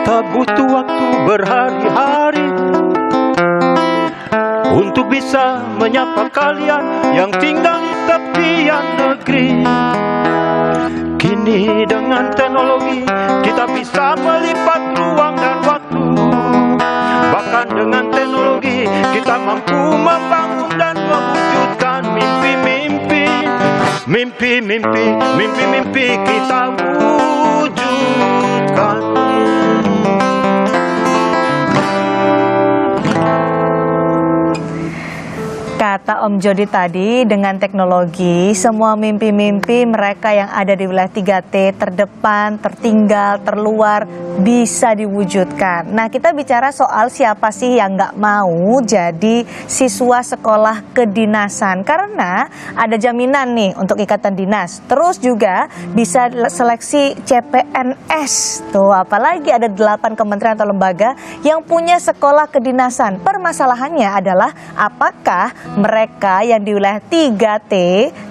Tak butuh waktu berhari-hari untuk bisa menyapa kalian yang tinggal di tepian negeri. Kini dengan teknologi kita bisa melipat ruang dan waktu. Bahkan dengan teknologi kita mampu membangun dan mewujudkan mimpi-mimpi. Mimpi-mimpi kita wujudkan. Kata Om Jody tadi, dengan teknologi, semua mimpi-mimpi mereka yang ada di wilayah 3T, terdepan, tertinggal, terluar, bisa diwujudkan. Nah, kita bicara soal siapa sih yang nggak mau jadi siswa sekolah kedinasan. Karena ada jaminan nih untuk ikatan dinas. Terus juga bisa seleksi CPNS. Tuh, apalagi ada 8 kementerian atau lembaga yang punya sekolah kedinasan. Permasalahannya adalah apakah mereka yang di wilayah 3T,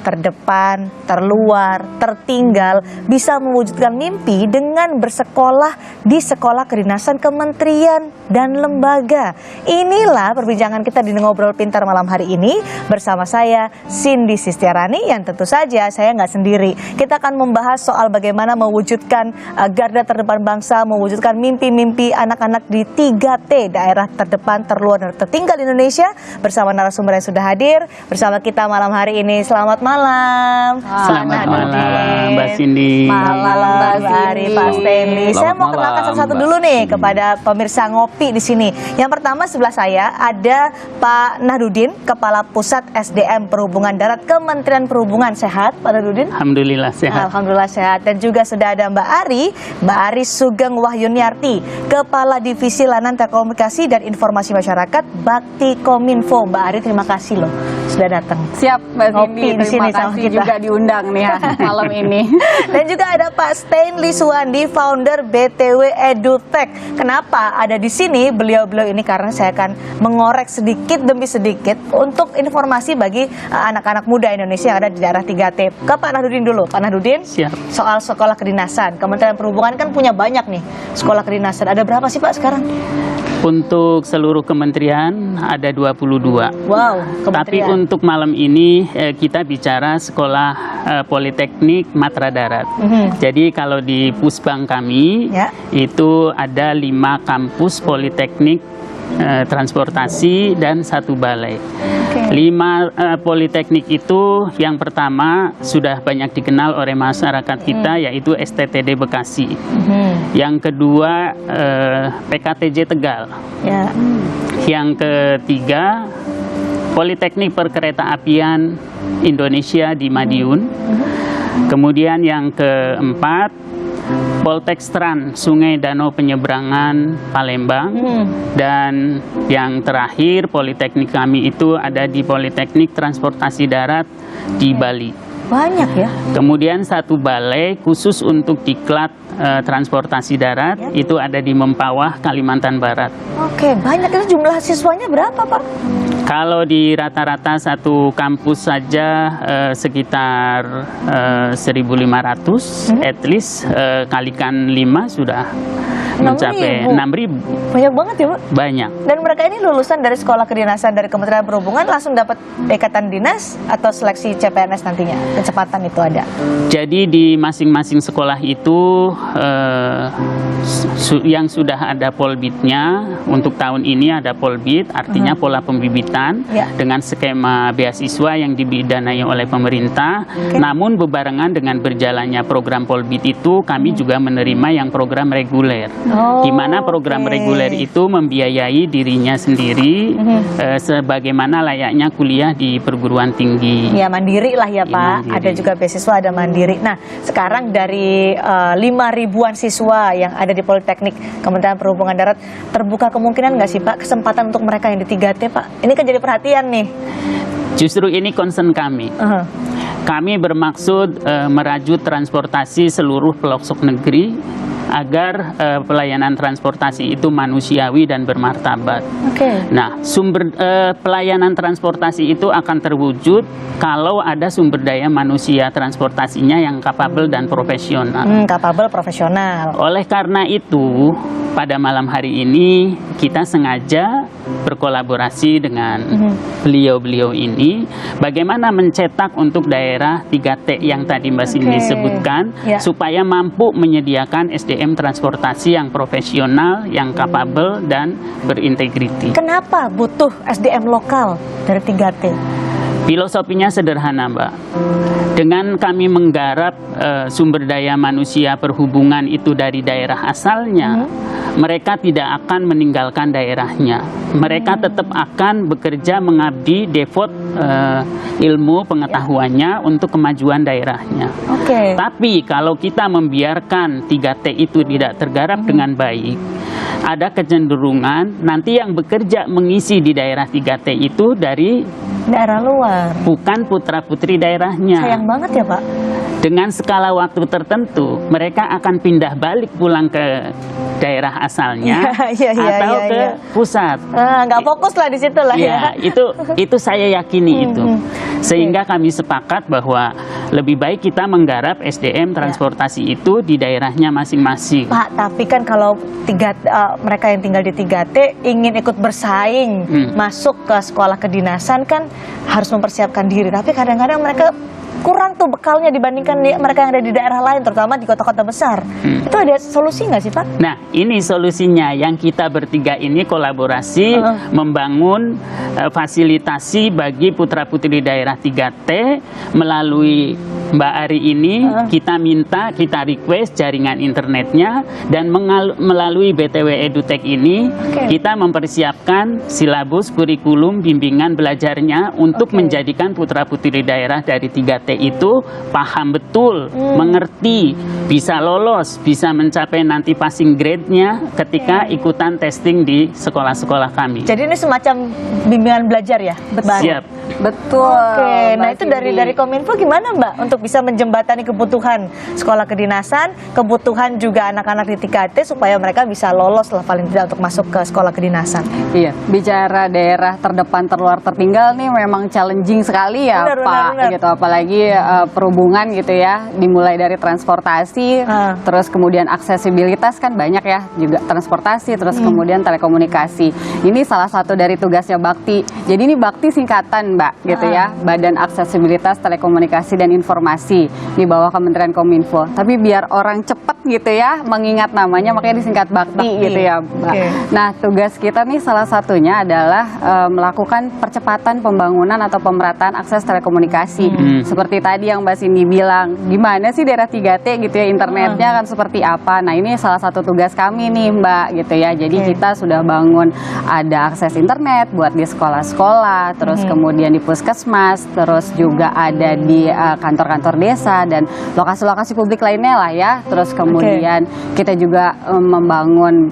terdepan, terluar, tertinggal, bisa mewujudkan mimpi dengan bersekolah di sekolah kedinasan kementerian dan lembaga. Inilah perbincangan kita di Ngobrol Pintar malam hari ini bersama saya, Cindy Sistiarani, yang tentu saja saya nggak sendiri. Kita akan membahas soal bagaimana mewujudkan garda terdepan bangsa, mewujudkan mimpi-mimpi anak-anak di 3T, daerah terdepan, terluar, dan tertinggal di Indonesia, bersama narasumber yang sudah hadir bersama kita malam hari ini. Selamat malam. Selamat malam, Mbak Cindy. Malam, Mbak Ari, Pak Stanley. Saya mau kenalkan satu-satu dulu nih kepada pemirsa Ngopi di sini. Yang pertama sebelah saya ada Pak Nahdudin, Kepala Pusat SDM Perhubungan Darat Kementerian Perhubungan. Sehat, Pak Nahdudin? Alhamdulillah sehat. Alhamdulillah sehat. Dan juga sudah ada Mbak Ari Sugeng Wahyuniarti, Kepala Divisi Layanan Telekomunikasi dan Informasi Masyarakat Bakti Kominfo. Mbak Ari, terima kasih loh sudah datang. Siap, Mbak Cindy. Terima kasih juga diundang nih ya malam ini. Dan juga ada Pak Stanley Suwandi, founder BTW EduTech. Kenapa ada di sini beliau-beliau ini? Karena saya akan mengorek sedikit demi sedikit untuk informasi bagi anak-anak muda Indonesia yang ada di daerah 3T. Ke Pak Nahdudin dulu. Pak Nahdudin, siap. Soal sekolah kedinasan, Kementerian Perhubungan kan punya banyak nih sekolah kedinasan. Ada berapa sih Pak sekarang? Untuk seluruh kementerian ada 22. Wow, Tapi kementerian. untuk malam ini kita bicara sekolah Politeknik Matra Darat. Jadi kalau di Pusbang kami Ya. itu ada 5 kampus politeknik transportasi dan 1 balai. 5 politeknik itu yang pertama sudah banyak dikenal oleh masyarakat kita, yaitu STTD Bekasi. Yang kedua PKTJ Tegal. Ya. Yang ketiga Politeknik Perkeretaapian Indonesia di Madiun. Kemudian yang keempat Poltekstran Sungai Danau Penyeberangan Palembang. Dan yang terakhir politeknik kami itu ada di Politeknik Transportasi Darat di Bali. Banyak ya. Kemudian 1 balai khusus untuk diklat transportasi darat itu ada di Mempawah, Kalimantan Barat. Oke, banyak. Itu jumlah siswanya berapa Pak? Kalau di rata-rata 1 kampus saja sekitar 1.500, at least kalikan 5 sudah mencapai 6.000. Banyak banget ya Pak? Banyak. Dan mereka ini lulusan dari sekolah kedinasan dari Kementerian Perhubungan langsung dapat ikatan dinas atau seleksi CPNS nantinya? Kecepatan itu ada? Jadi di masing-masing sekolah itu yang sudah ada polbitnya, untuk tahun ini ada polbit, artinya pola pembibitan dengan skema beasiswa yang didanai oleh pemerintah. Namun bebarengan dengan berjalannya program polbit itu, kami juga menerima yang program reguler. Di mana program reguler itu membiayai dirinya sendiri sebagaimana layaknya kuliah di perguruan tinggi. Ya mandiri lah ya Pak. Mandiri. Ada juga beasiswa, ada mandiri. Nah sekarang dari 5.000-an siswa yang ada di Politeknik Kementerian Perhubungan Darat, terbuka kemungkinan nggak sih Pak kesempatan untuk mereka yang di 3T Pak? Ini kan jadi perhatian nih. Justru ini concern kami. Kami bermaksud merajut transportasi seluruh pelosok negeri agar pelayanan transportasi itu manusiawi dan bermartabat. Nah, sumber pelayanan transportasi itu akan terwujud kalau ada sumber daya manusia transportasinya yang kapabel dan profesional. Kapabel, profesional. Oleh karena itu, pada malam hari ini kita sengaja berkolaborasi dengan beliau-beliau ini, bagaimana mencetak untuk daerah 3T yang tadi Mbak Cindy sebutkan, supaya mampu menyediakan SDM transportasi yang profesional, yang capable dan berintegriti. Kenapa butuh SDM lokal dari 3T? Filosofinya sederhana, Mbak. Dengan kami menggarap sumber daya manusia perhubungan itu dari daerah asalnya, mereka tidak akan meninggalkan daerahnya. Mereka tetap akan bekerja mengabdi, devote ilmu pengetahuannya untuk kemajuan daerahnya. Tapi kalau kita membiarkan 3T itu tidak tergarap dengan baik, ada kecenderungan nanti yang bekerja mengisi di daerah 3T itu dari daerah luar, bukan putra-putri daerahnya. Sayang banget ya Pak. Dengan skala waktu tertentu, mereka akan pindah balik pulang ke daerah asalnya atau ke pusat. Nggak fokus lah di situ lah ya. Itu saya yakini itu. Sehingga kami sepakat bahwa lebih baik kita menggarap SDM transportasi itu di daerahnya masing-masing. Pak, tapi kan kalau mereka yang tinggal di 3T ingin ikut bersaing masuk ke sekolah kedinasan kan harus mempersiapkan diri. Tapi kadang-kadang mereka kurang tuh bekalnya dibandingkan mereka yang ada di daerah lain, terutama di kota-kota besar. Itu ada solusi nggak sih Pak? Nah, ini solusinya yang kita bertiga ini kolaborasi membangun fasilitasi bagi putra-putri daerah 3T melalui Mbak Ari ini. Kita request jaringan internetnya, dan melalui BTW EduTech ini kita mempersiapkan silabus, kurikulum, bimbingan belajarnya untuk menjadikan putra-putri daerah dari 3T itu paham betul, mengerti, bisa lolos, bisa mencapai nanti passing grade-nya ketika ikutan testing di sekolah-sekolah kami. Jadi ini semacam bimbingan belajar ya? Siap. Betul. Nah itu dari Kominfo gimana Mbak untuk bisa menjembatani kebutuhan sekolah kedinasan, kebutuhan juga anak-anak di 3T supaya mereka bisa lolos lah paling tidak untuk masuk ke sekolah kedinasan? Iya, bicara daerah terdepan terluar tertinggal nih memang challenging sekali ya Pak. Gitu, apalagi perhubungan gitu ya, dimulai dari transportasi, terus kemudian aksesibilitas kan banyak ya, juga transportasi, terus kemudian telekomunikasi. Ini salah satu dari tugasnya Bakti. Jadi ini Bakti singkatan Mbak, gitu ya, Badan Aksesibilitas Telekomunikasi dan Informasi di bawah Kementerian Kominfo. Tapi biar orang cepat gitu ya mengingat namanya, makanya disingkat Bakti. Gitu ya Mbak. Nah, tugas kita nih salah satunya adalah melakukan percepatan pembangunan atau pemerataan akses telekomunikasi. Seperti tadi yang Mbak Cindy bilang, gimana sih daerah 3T gitu ya, internetnya kan seperti apa. Nah, ini salah satu tugas kami nih Mbak, gitu ya. Jadi kita sudah bangun ada akses internet buat di sekolah-sekolah, terus kemudian di puskesmas, terus juga ada di kantor-kantor desa dan lokasi-lokasi publik lainnya lah ya. Terus kemudian kita juga membangun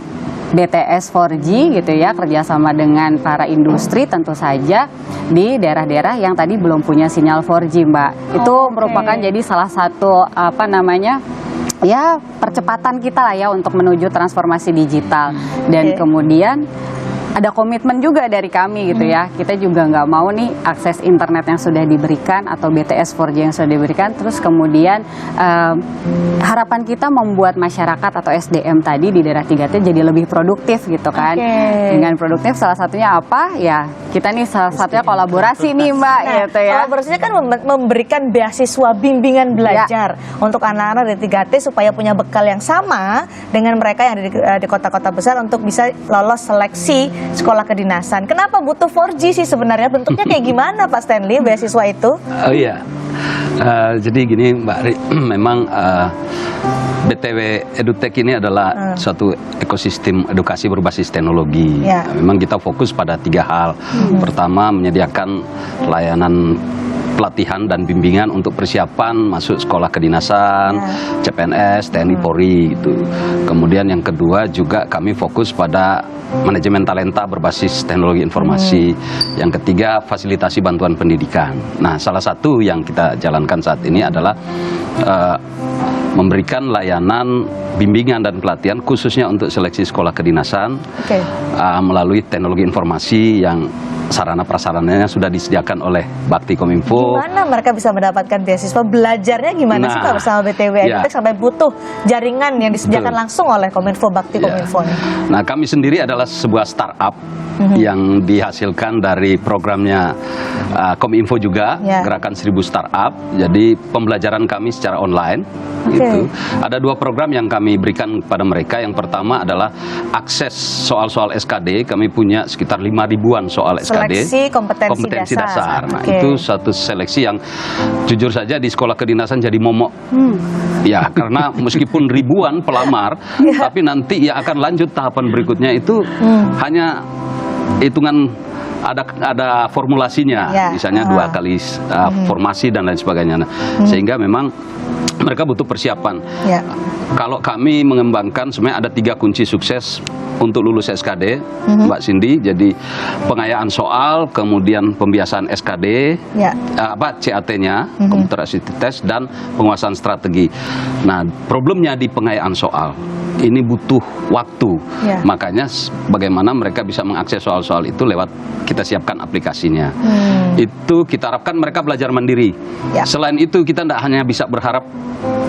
BTS 4G gitu ya, kerjasama dengan para industri tentu saja di daerah-daerah yang tadi belum punya sinyal 4G Mbak. Itu merupakan jadi salah satu ya percepatan kita lah ya untuk menuju transformasi digital. Dan kemudian ada komitmen juga dari kami gitu ya. Kita juga nggak mau nih akses internet yang sudah diberikan atau BTS 4G yang sudah diberikan, terus kemudian harapan kita membuat masyarakat atau SDM tadi di daerah 3T jadi lebih produktif gitu kan. Dengan produktif salah satunya apa? Ya kita nih salah satunya kolaborasi nih Mbak, gitu ya. Kolaborasinya kan memberikan beasiswa bimbingan belajar untuk anak-anak di 3T supaya punya bekal yang sama dengan mereka yang ada di kota-kota besar untuk bisa lolos seleksi sekolah kedinasan. Kenapa butuh 4G sih sebenarnya? Bentuknya kayak gimana Pak Stanley beasiswa itu? Oh iya, jadi gini Mbak Ri, memang BTW EduTech ini adalah suatu ekosistem edukasi berbasis teknologi. Memang kita fokus pada 3 hal. Pertama, menyediakan layanan pelatihan dan bimbingan untuk persiapan masuk sekolah kedinasan, CPNS, TNI, Polri gitu. Kemudian yang kedua juga kami fokus pada manajemen talenta berbasis teknologi informasi. Yang ketiga, fasilitasi bantuan pendidikan. Nah, salah satu yang kita jalankan saat ini adalah memberikan layanan bimbingan dan pelatihan khususnya untuk seleksi sekolah kedinasan melalui teknologi informasi yang sarana prasarananya sudah disediakan oleh Bakti Kominfo. Gimana mereka bisa mendapatkan beasiswa? Belajarnya gimana sih Pak bersama BTW EduTech sampai butuh jaringan yang disediakan langsung oleh Kominfo, Bakti Kominfo? Nah, kami sendiri adalah sebuah startup yang dihasilkan dari programnya Kominfo juga, Gerakan 1000 Startup. Jadi pembelajaran kami secara online. Gitu. Ada 2 program yang kami berikan kepada mereka. Yang pertama adalah akses soal-soal SKD. Kami punya sekitar 5.000-an soal SKD. Seleksi kompetensi dasar. Nah, itu satu seleksi yang jujur saja di sekolah kedinasan jadi momok. Ya, karena meskipun ribuan pelamar, tapi nanti yang akan lanjut tahapan berikutnya itu hanya hitungan ada formulasinya, misalnya 2 kali formasi dan lain sebagainya. Nah, sehingga memang mereka butuh persiapan. Kalau kami mengembangkan sebenarnya ada 3 kunci sukses untuk lulus SKD, Mbak Cindy. Jadi pengayaan soal, kemudian pembiasaan SKD, CAT-nya, computer assisted test, dan penguasaan strategi. Nah, problemnya di pengayaan soal. Ini butuh waktu, makanya bagaimana mereka bisa mengakses soal-soal itu lewat kita siapkan aplikasinya. Itu kita harapkan mereka belajar mandiri. Selain itu kita tidak hanya bisa berharap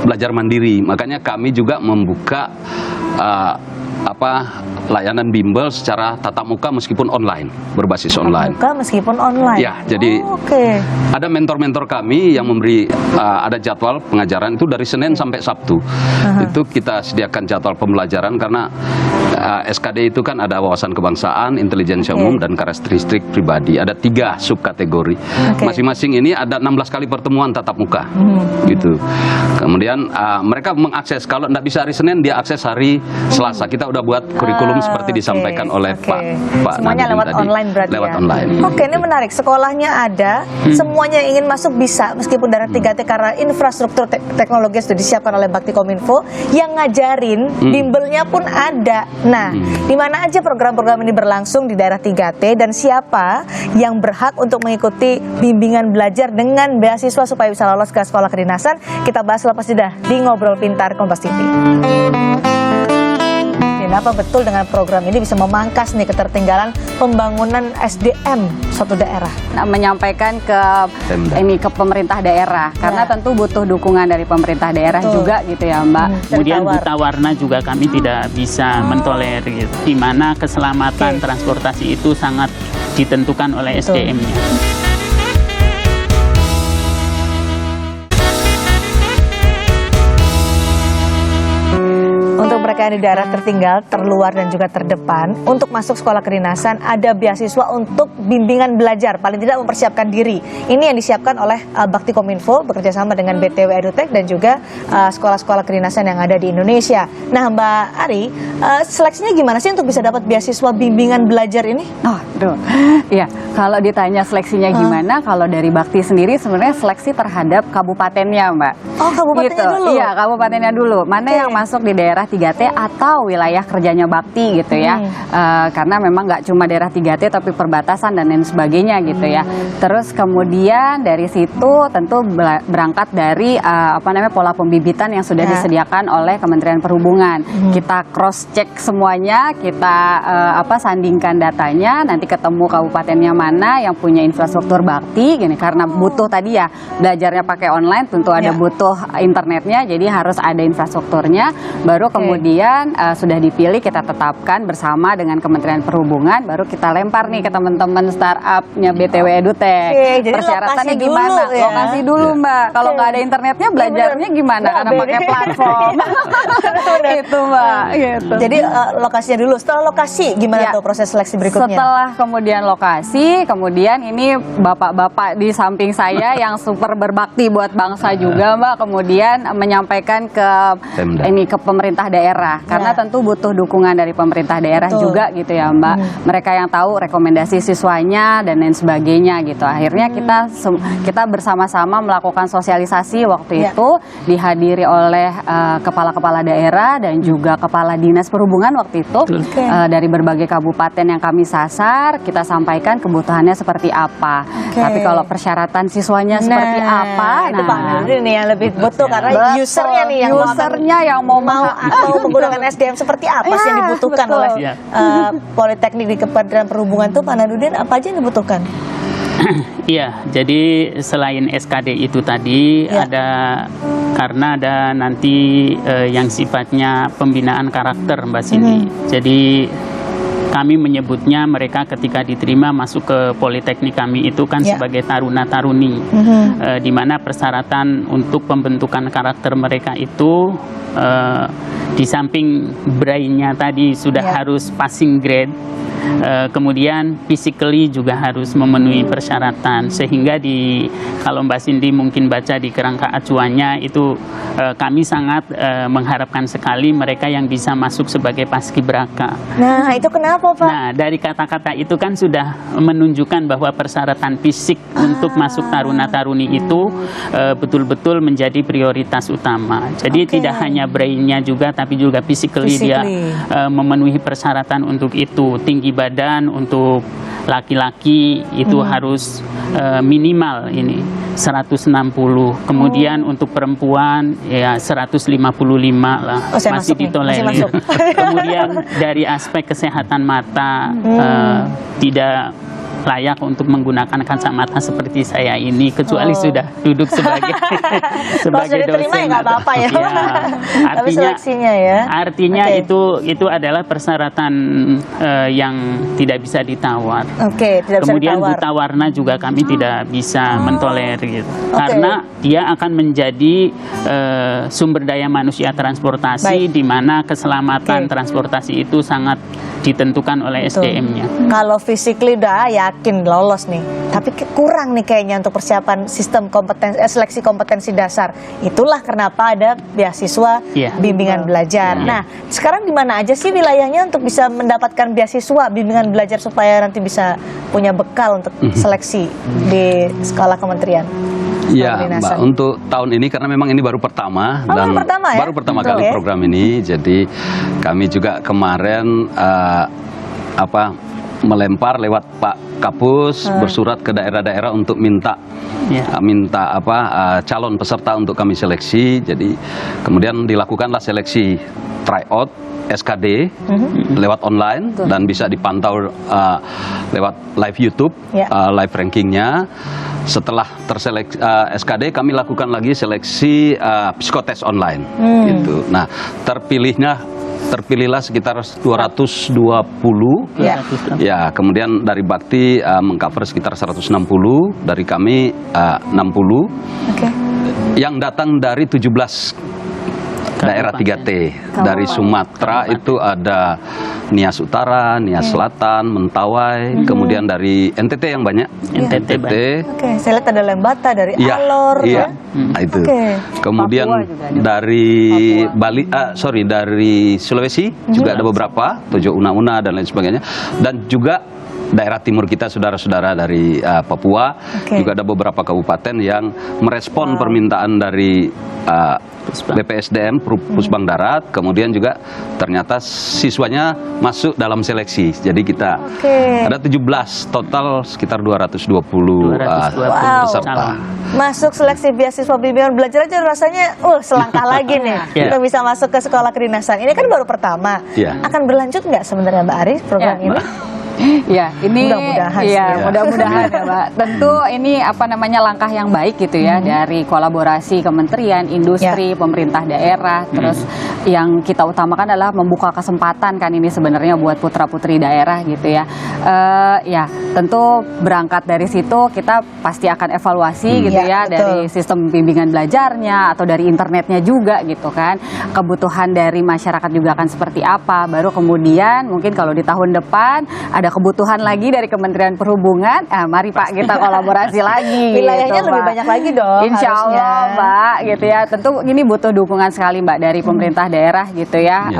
belajar mandiri, makanya kami juga membuka layanan bimbel secara tatap muka meskipun online, berbasis online. Tatap muka meskipun online. Ya, jadi ada mentor-mentor kami yang memberi ada jadwal pengajaran itu dari Senin sampai Sabtu. Itu kita sediakan jadwal pembelajaran karena SKD itu kan ada wawasan kebangsaan, intelijensia umum, dan karakteristik pribadi. Ada 3 subkategori. Masing-masing ini ada 16 kali pertemuan tatap muka. Gitu. Kemudian mereka mengakses, kalau tidak bisa hari Senin, dia akses hari Selasa. Kita udah buat kurikulum seperti disampaikan oleh Pak semuanya Nadiem lewat tadi. online berarti lewat ya? online. Ini menarik. Sekolahnya ada, semuanya yang ingin masuk bisa, meskipun daerah 3T karena infrastruktur teknologi sudah disiapkan oleh Bakti Kominfo. Yang ngajarin, bimbelnya pun ada. Nah, di mana aja program-program ini berlangsung di daerah 3T dan siapa yang berhak untuk mengikuti bimbingan belajar dengan beasiswa supaya bisa lolos ke sekolah kedinasan? Kita bahas lepas jeda di Ngobrol Pintar Kompas TV. Apa betul dengan program ini bisa memangkas nih ketertinggalan pembangunan SDM suatu daerah? Menyampaikan ke pemerintah daerah karena tentu butuh dukungan dari pemerintah daerah juga gitu ya, Mbak. Kemudian buta warna juga kami tidak bisa mentolerir, di mana keselamatan transportasi itu sangat ditentukan oleh SDM-nya. Untuk mereka yang di daerah tertinggal, terluar dan juga terdepan, untuk masuk sekolah kedinasan ada beasiswa untuk bimbingan belajar, paling tidak mempersiapkan diri. Ini yang disiapkan oleh Bakti Kominfo bekerjasama dengan BTW EduTech dan juga sekolah-sekolah kedinasan yang ada di Indonesia. Nah, Mbak Ari, seleksinya gimana sih untuk bisa dapat beasiswa bimbingan belajar ini? Ya, kalau ditanya seleksinya gimana, kalau dari Bakti sendiri sebenarnya seleksi terhadap kabupatennya, Mbak. Oh, kabupatennya dulu? Iya, kabupatennya dulu. Mana yang masuk di daerah 3T atau wilayah kerjanya Bakti gitu ya. Karena memang nggak cuma daerah 3T tapi perbatasan dan lain sebagainya gitu ya. Terus kemudian dari situ tentu berangkat dari pola pembibitan yang sudah disediakan oleh Kementerian Perhubungan. Kita cross check semuanya, kita sandingkan datanya, nanti ketemu kabupatennya mana yang punya infrastruktur Bakti gini, karena butuh tadi ya belajarnya pakai online, tentu ada butuh internetnya, jadi harus ada infrastrukturnya. Baru kemudian sudah dipilih, kita tetapkan bersama dengan Kementerian Perhubungan, baru kita lempar nih ke teman-teman startupnya BTW EduTech. Jadi persyaratannya gimana? Lokasi dulu, Mbak. Kalau nggak ada internetnya belajarnya gimana? Karena pakai platform. Itu, Mbak. Gitu. Jadi lokasinya dulu. Setelah lokasi gimana tuh proses seleksi berikutnya? Setelah kemudian lokasi, kemudian ini bapak-bapak di samping saya yang super berbakti buat bangsa juga, Mbak. Kemudian menyampaikan ke pemerintah daerah daerah. Karena tentu butuh dukungan dari pemerintah daerah juga gitu ya Mbak. Mereka yang tahu rekomendasi siswanya dan lain sebagainya gitu. Akhirnya kita bersama-sama melakukan sosialisasi waktu itu, dihadiri oleh kepala-kepala daerah dan juga kepala dinas perhubungan waktu itu dari berbagai kabupaten yang kami sasar. Kita sampaikan kebutuhannya seperti apa. Tapi kalau persyaratan siswanya seperti apa, itu Pak Nurdin nih yang lebih butuh karena usernya yang mau atau menggunakan SDM seperti apa sih yang dibutuhkan oleh Politeknik di Kementerian Perhubungan tuh Pak Nurdin, apa aja yang dibutuhkan? Iya, jadi selain SKD itu tadi karena ada nanti yang sifatnya pembinaan karakter Mbak Cindy. Jadi kami menyebutnya mereka ketika diterima masuk ke politeknik kami itu kan sebagai taruna-taruni, di mana persyaratan untuk pembentukan karakter mereka itu di samping brainnya tadi sudah harus passing grade, kemudian physically juga harus memenuhi persyaratan, sehingga kalau Mbak Cindy mungkin baca di kerangka acuannya itu kami sangat mengharapkan sekali mereka yang bisa masuk sebagai paskibraka. Nah itu kenapa Pak? Nah dari kata-kata itu kan sudah menunjukkan bahwa persyaratan fisik untuk masuk taruna-taruni itu betul-betul menjadi prioritas utama. Jadi tidak hanya brainnya juga, tapi juga physically dia memenuhi persyaratan untuk itu. Tinggi badan untuk laki-laki itu harus minimal ini 160. Kemudian untuk perempuan ya 155 lah, masih ditolerir. Kemudian dari aspek kesehatan mata tidak layak untuk menggunakan kacamata seperti saya ini, kecuali sudah duduk sebagai sebagai dosen. Ya nggak apa-apa ya. Artinya itu adalah persyaratan yang tidak bisa ditawar. Kemudian buta warna juga kami tidak bisa mentolerir, karena dia akan menjadi sumber daya manusia transportasi, di mana keselamatan transportasi itu sangat ditentukan oleh SDM-nya. Kalau physically udah yakin lolos nih, tapi kurang nih kayaknya untuk persiapan sistem seleksi kompetensi dasar. Itulah kenapa ada beasiswa bimbingan belajar. Nah, sekarang di mana aja sih wilayahnya untuk bisa mendapatkan beasiswa bimbingan belajar supaya nanti bisa punya bekal untuk seleksi di skala kementerian? Ya Mbak, untuk tahun ini karena memang ini baru pertama baru pertama kali program ini, jadi kami juga kemarin melempar lewat Pak Kapus bersurat ke daerah-daerah untuk minta calon peserta untuk kami seleksi. Jadi kemudian dilakukanlah seleksi tryout SKD lewat online dan bisa dipantau lewat live YouTube, live rankingnya. Setelah terseleksi SKD, kami lakukan lagi seleksi psikotes online. Gitu. Nah, terpilihlah sekitar 220. Ya, kemudian dari Bakti mengcover sekitar 160, dari kami 60. Yang datang dari 17 daerah 3T. Dari Sumatera itu ada Nias Utara, Nias Selatan, Mentawai, kemudian dari NTT yang banyak. NTT. Saya lihat ada Lembata dari Alor. Nah, itu. Kemudian dari Bali, dari Sulawesi juga ada beberapa, Tojo Una-Una dan lain sebagainya. Dan juga daerah timur kita, saudara-saudara dari Papua, juga ada beberapa kabupaten yang merespon permintaan dari BPSDM Pusbang Darat, kemudian juga ternyata siswanya masuk dalam seleksi. Jadi kita ada 17 total, sekitar 220 peserta. Masuk seleksi beasiswa bimbingan belajar aja rasanya selangkah lagi nih kita bisa masuk ke sekolah kedinasan. Ini kan baru pertama. Akan berlanjut nggak sebenarnya Mbak Ari program ini? Ya, ini mudah-mudahan ya Mbak. Tentu ini langkah yang baik gitu ya dari kolaborasi kementerian, industri, pemerintah daerah. Terus yang kita utamakan adalah membuka kesempatan kan ini sebenarnya buat putra-putri daerah gitu ya. Ya, tentu berangkat dari situ kita pasti akan evaluasi gitu dari sistem bimbingan belajarnya atau dari internetnya juga gitu kan. Kebutuhan dari masyarakat juga akan seperti apa. Baru kemudian mungkin kalau di tahun depan ada ada kebutuhan lagi dari Kementerian Perhubungan, mari Pak kita kolaborasi lagi. Wilayahnya gitu, lebih Mbak. banyak lagi dong. Insya Allah harusnya. Mbak, gitu ya. Tentu ini butuh dukungan sekali Mbak dari pemerintah daerah gitu ya,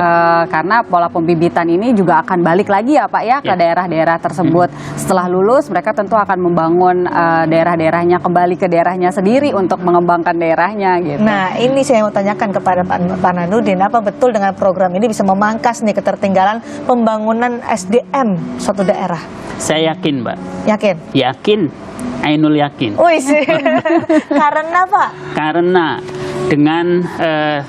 karena pola pembibitan ini juga akan balik lagi ya Pak ya ke daerah-daerah tersebut. Setelah lulus mereka tentu akan membangun daerah-daerahnya, kembali ke daerahnya sendiri untuk mengembangkan daerahnya gitu. Nah, ini saya mau tanyakan kepada Pak Nanudin, apa betul dengan program ini bisa memangkas nih ketertinggalan pembangunan SDM suatu daerah? Saya yakin, Mbak. Yakin? Yakin. Ainul yakin. Wih, karena Pak? Karena dengan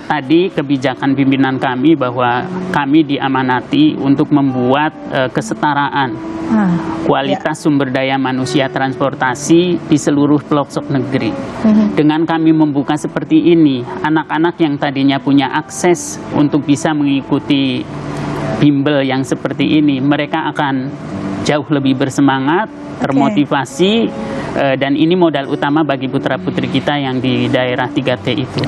tadi kebijakan pimpinan kami bahwa kami diamanati untuk membuat kesetaraan kualitas sumber daya manusia transportasi di seluruh pelosok negeri. Dengan kami membuka seperti ini, anak-anak yang tadinya punya akses untuk bisa mengikuti bimbel yang seperti ini, mereka akan jauh lebih bersemangat, termotivasi, dan ini modal utama bagi putra-putri kita yang di daerah 3T itu.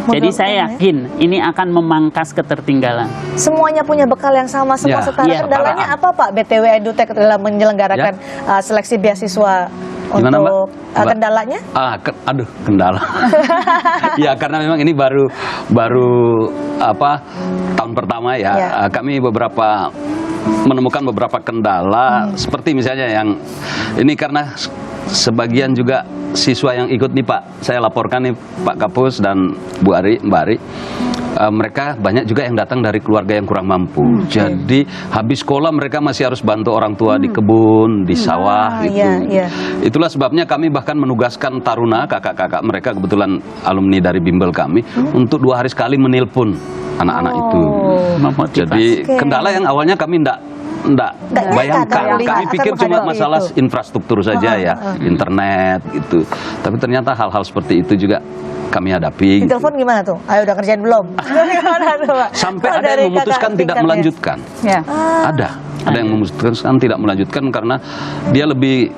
Jadi saya yakin ini akan memangkas ketertinggalan. Semuanya punya bekal yang sama, semua setara. Kendalanya apa Pak BTW EduTech dalam menyelenggarakan seleksi beasiswa Gimana, untuk Mbak? kendalanya? Aduh, kendala. Ya karena memang ini baru tahun pertama ya. Kami menemukan beberapa kendala seperti misalnya yang ini karena sebagian juga siswa yang ikut nih Pak, saya laporkan nih Pak Kapus dan Mbak Ari, mereka banyak juga yang datang dari keluarga yang kurang mampu. Jadi habis sekolah mereka masih harus bantu orang tua di kebun, di sawah gitu. Itulah sebabnya kami bahkan menugaskan taruna, kakak-kakak mereka kebetulan alumni dari bimbel kami, untuk 2 hari sekali menelpon anak-anak itu. Jadi kendala yang awalnya kami enggak bayangkan, kami pikir cuma masalah infrastruktur saja ya, internet gitu. Tapi ternyata hal-hal seperti itu juga kami hadapi. Di telepon gimana tuh? Ayo udah kerjain belum? Gimana tuh, Pak? Sampai ada yang memutuskan tidak melanjutkan. Ada yang memutuskan tidak melanjutkan karena dia lebih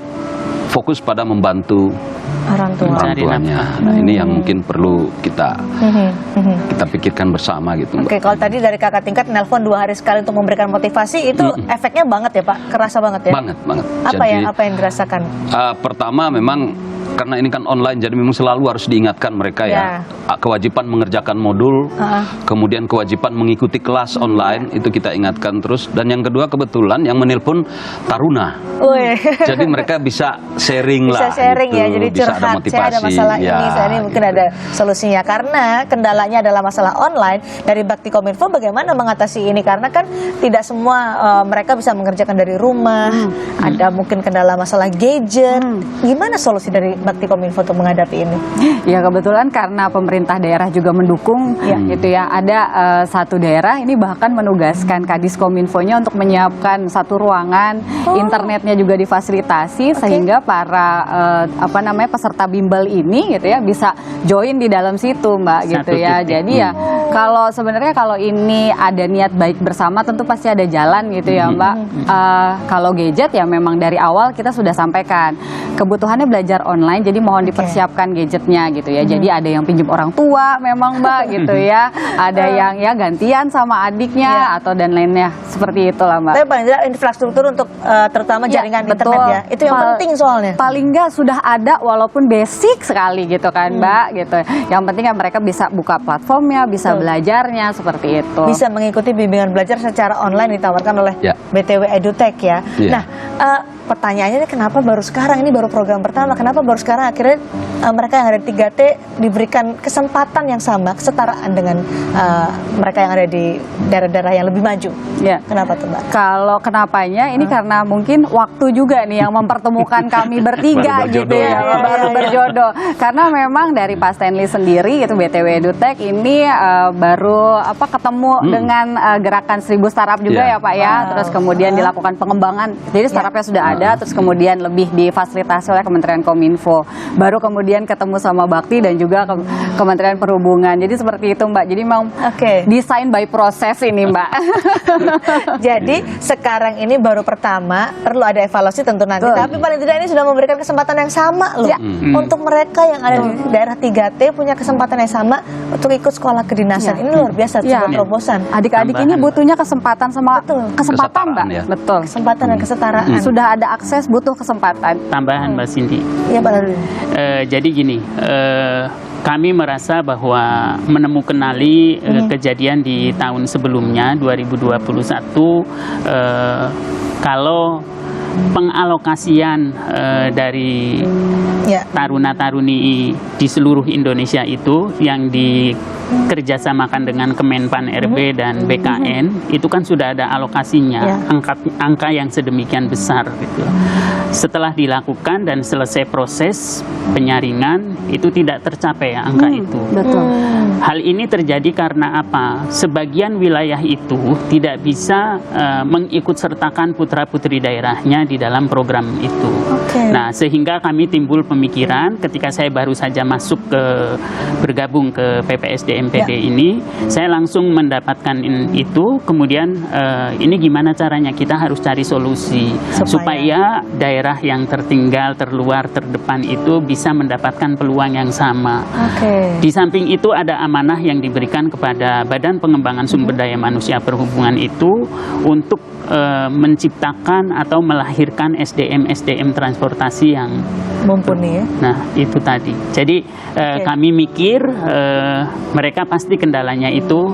fokus pada membantu orang tuanya. Nah ini yang mungkin perlu kita pikirkan bersama gitu. Oke, kalau tadi dari kakak tingkat nelpon 2 hari sekali untuk memberikan motivasi, itu efeknya banget ya Pak? Kerasa banget ya? Banget. Apa yang dirasakan? Pertama memang karena ini kan online, jadi memang selalu harus diingatkan mereka ya, kewajiban mengerjakan modul, kemudian kewajiban mengikuti kelas online, itu kita ingatkan terus. Dan yang kedua kebetulan yang menelpon taruna, jadi mereka bisa sharing lah, sharing gitu. ya, jadi Bisa curhat, ada motivasi. saya ada masalah ini, saya ini mungkin ada solusinya. Karena kendalanya adalah masalah online, dari Baktikominfo bagaimana mengatasi ini? Karena kan tidak semua mereka bisa mengerjakan dari rumah, ada mungkin kendala masalah gadget. Gimana solusi dari Baktikominfo untuk menghadapi ini? Ya kebetulan karena pemerintah daerah juga mendukung gitu ya. Ada satu daerah ini bahkan menugaskan Kadiskominfonya untuk menyiapkan satu ruangan, internetnya juga difasilitasi sehingga para peserta bimbel ini gitu ya bisa join di dalam situ Mbak gitu ya. Jadi ya kalau ini ada niat baik bersama tentu pasti ada jalan gitu ya Mbak. Kalau gadget ya memang dari awal kita sudah sampaikan kebutuhannya belajar online, jadi mohon dipersiapkan gadgetnya gitu ya. Jadi ada yang pinjam orang tua memang Mbak gitu ya, ada yang ya gantian sama adiknya atau dan lainnya seperti itulah Mbak. Tapi paling tidak infrastruktur untuk terutama jaringan internet ya, itu yang penting soalnya. Paling nggak sudah ada walaupun basic sekali gitu kan Mbak gitu. Yang penting kan mereka bisa buka platformnya, bisa belajarnya seperti itu. Bisa mengikuti bimbingan belajar secara online ditawarkan oleh BTW EduTech ya. Nah, pertanyaannya ini kenapa baru sekarang, ini baru program pertama, kenapa baru sekarang akhirnya mereka yang ada di 3T diberikan kesempatan yang sama, kesetaraan dengan mereka yang ada di daerah-daerah yang lebih maju? Kenapa tuh Mbak? Kalau kenapanya ini karena mungkin waktu juga nih yang mempertemukan kami bertiga gitu ya, baru berjodoh. Karena memang dari Pak Stanley sendiri gitu, BTW EduTech ini baru ketemu dengan gerakan 1000 startup juga ya Pak ya. Terus kemudian dilakukan pengembangan, jadi startupnya sudah ada, terus kemudian lebih difasilitasi oleh Kementerian Kominfo. Kominfo. Baru kemudian ketemu sama Bakti dan juga Kementerian Perhubungan. Jadi seperti itu Mbak. Jadi memang desain by proses ini Mbak. Jadi sekarang ini baru pertama, perlu ada evaluasi tentu nanti. Tapi paling tidak ini sudah memberikan kesempatan yang sama loh. Untuk mereka yang ada di daerah 3T punya kesempatan yang sama untuk ikut sekolah kedinasan. Ini luar biasa sebuah terobosan. Adik-adik ini butuhnya kesempatan sama kesempatan Mbak. Ya. Betul. Kesempatan dan kesetaraan. Sudah ada akses, butuh kesempatan. Tambahan Mbak Cindy. Iya Pak Nurdin. Jadi gini, kami merasa bahwa menemukan kejadian di tahun sebelumnya 2021 kalau pengalokasian dari taruna-taruni di seluruh Indonesia itu yang dikerjasamakan dengan Kemenpan RB dan BKN itu kan sudah ada alokasinya, angka yang sedemikian besar gitu. Setelah dilakukan dan selesai proses penyaringan itu tidak tercapai angka itu. Betul. Hal ini terjadi karena apa? Sebagian wilayah itu tidak bisa mengikut sertakan putra-putri daerahnya di dalam program itu. Nah, sehingga kami timbul pemikiran ketika saya baru saja masuk bergabung ke PPSD MPD ini, saya langsung mendapatkan itu. Kemudian ini gimana caranya? Kita harus cari solusi supaya daerah yang tertinggal, terluar, terdepan itu bisa mendapatkan peluang yang sama. Di samping itu ada amanah yang diberikan kepada Badan Pengembangan Sumber Daya Manusia Perhubungan itu untuk menciptakan atau melahirkan SDM transportasi yang mumpuni ya. Nah, itu tadi. Jadi kami mikir mereka pasti kendalanya itu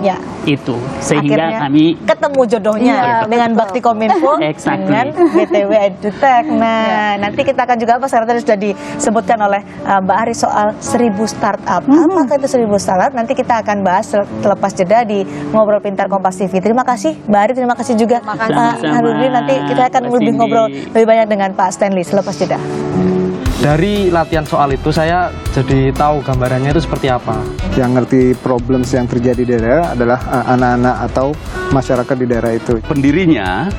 sehingga akhirnya kami ketemu jodohnya dengan Bakti Kominfo dengan BTW EduTech. Nah, nanti kita akan juga sekarang tadi sudah disebutkan oleh Mbak Ari soal 1000 startup. Apakah itu 1000 startup? Nanti kita akan bahas terlepas jeda di Ngobrol Pintar Kompas TV. Terima kasih Mbak Ari, terima kasih juga Pak Nurdin. Nanti kita akan lebih ngobrol lebih banyak dengan Pak Stanley selepas jeda. Dari latihan soal itu saya jadi tahu gambarannya itu seperti apa. Yang ngerti problems yang terjadi di daerah adalah anak-anak atau masyarakat di daerah itu. Pendirinya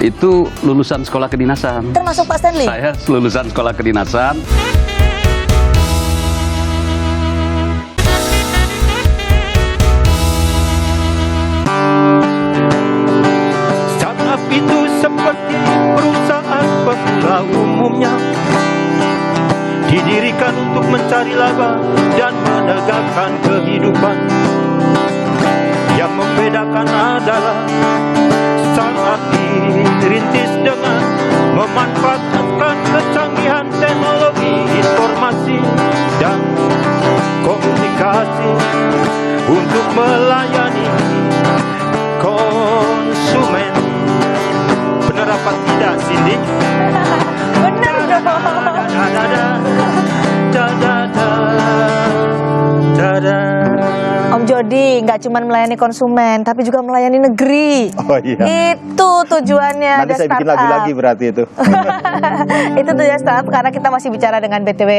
itu lulusan sekolah kedinasan. Termasuk Pak Stanley? Saya lulusan sekolah kedinasan. Startup itu seperti perusahaan pemula umumnya, didirikan untuk mencari laba dan menegakkan kehidupan. Yang membedakan adalah startup dirintis dengan memanfaatkan kecanggihan teknologi informasi dan komunikasi untuk melayani konsumen. Benar apa tidak, Cindy? Benar Om Jody nggak cuma melayani konsumen, tapi juga melayani negeri. Oh iya. Itu tujuannya. Nanti saya bikin lagu lagi berarti itu. Itu tujuan startup karena kita masih bicara dengan BTW